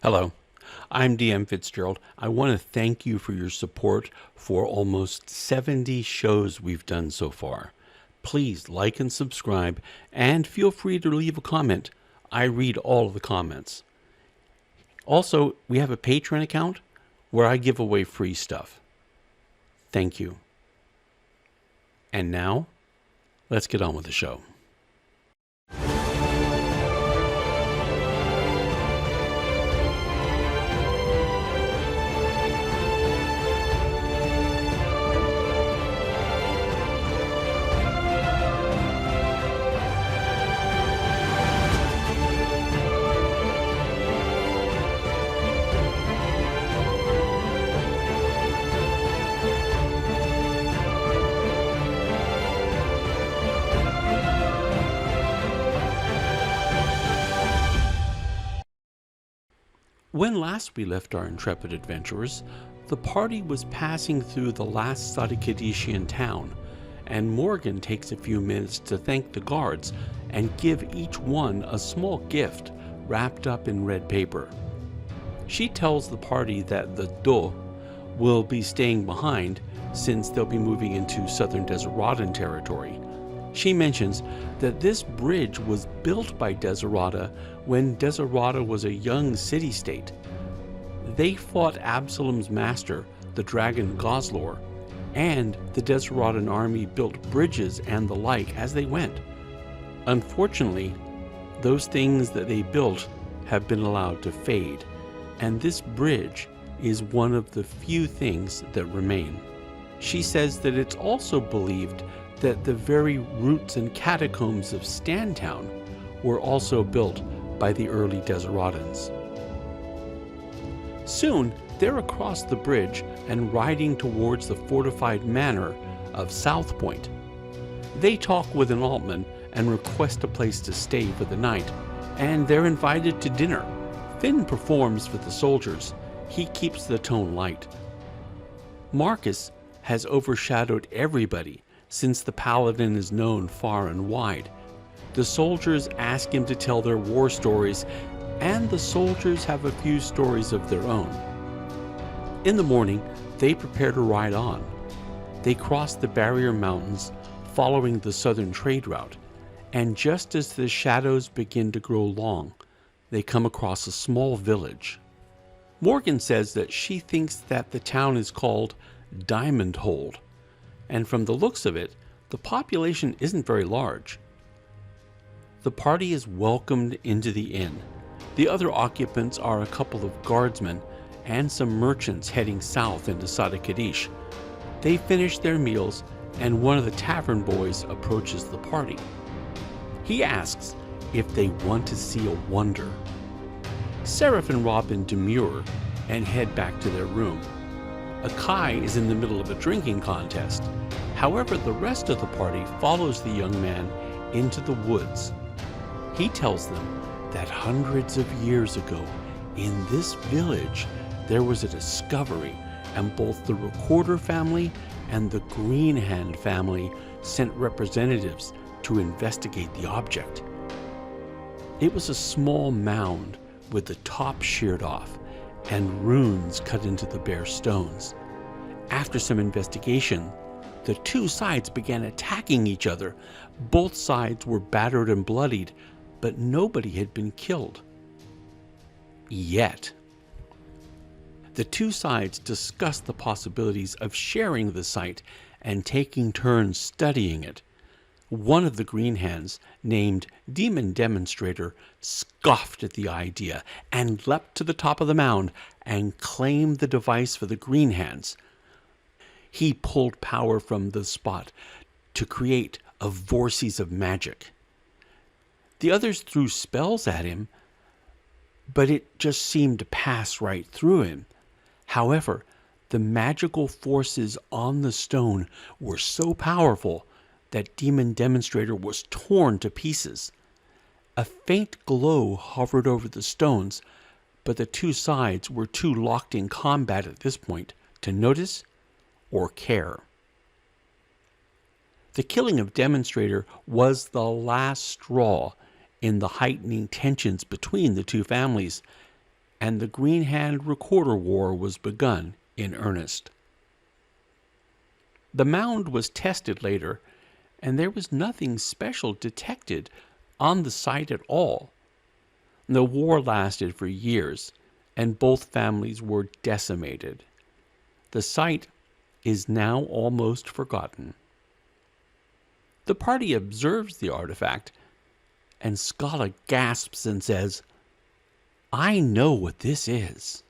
Hello, I'm DM Fitzgerald. I want to thank you for your support for almost 70 shows we've done so far. Please like and subscribe, and feel free to leave a comment. I read all of the comments. Also, we have a Patreon account where I give away free stuff. Thank you. And now, let's get on with the show. When last we left our intrepid adventurers, the party was passing through the last Sadikadishian town, and Morgan takes a few minutes to thank the guards and give each one a small gift wrapped up in red paper. She tells the party that the Do will be staying behind since they'll be moving into Southern Deseratan territory. She mentions that this bridge was built by Deserata when Deserata was a young city-state. They fought Absalom's master, the dragon Gozlor, and the Deseratan army built bridges and the like as they went. Unfortunately, those things that they built have been allowed to fade, and this bridge is one of the few things that remain. She says that it's also believed that the very roots and catacombs of Stantown were also built by the early Deseratans. Soon, they're across the bridge and riding towards the fortified manor of South Point. They talk with an altman and request a place to stay for the night, and they're invited to dinner. Finn performs for the soldiers. He keeps the tone light. Marcus has overshadowed everybody since the paladin is known far and wide. The soldiers ask him to tell their war stories, and the soldiers have a few stories of their own. In the morning, they prepare to ride on. They cross the barrier mountains, following the southern trade route, and just as the shadows begin to grow long, they come across a small village. Morgan says that she thinks that the town is called Diamond Hold, and from the looks of it, the population isn't very large. The party is welcomed into the inn. The other occupants are a couple of guardsmen and some merchants heading south into Sadikadish. They finish their meals, and one of the tavern boys approaches the party. He asks if they want to see a wonder. Seraph and Robin demur and head back to their room. Akai is in the middle of a drinking contest. However, the rest of the party follows the young man into the woods. He tells them that hundreds of years ago, in this village, there was a discovery, and both the Recorder family and the Greenhand family sent representatives to investigate the object. It was a small mound with the top sheared off and runes cut into the bare stones. After some investigation, the two sides began attacking each other. Both sides were battered and bloodied, but nobody had been killed. Yet. The two sides discussed the possibilities of sharing the site and taking turns studying it. One of the Greenhands, named Demon Demonstrator, scoffed at the idea and leapt to the top of the mound and claimed the device for the Greenhands. He pulled power from the spot to create a vortice of magic. The others threw spells at him, but it just seemed to pass right through him. However, the magical forces on the stone were so powerful that Demon Demonstrator was torn to pieces. A faint glow hovered over the stones, but the two sides were too locked in combat at this point to notice or care. The killing of Demonstrator was the last straw in the heightening tensions between the two families, and the Green Hand Recorder War was begun in earnest. The mound was tested later, and there was nothing special detected on the site at all. The war lasted for years, and both families were decimated. The site is now almost forgotten. The party observes the artifact, and Scala gasps and says, "I know what this is."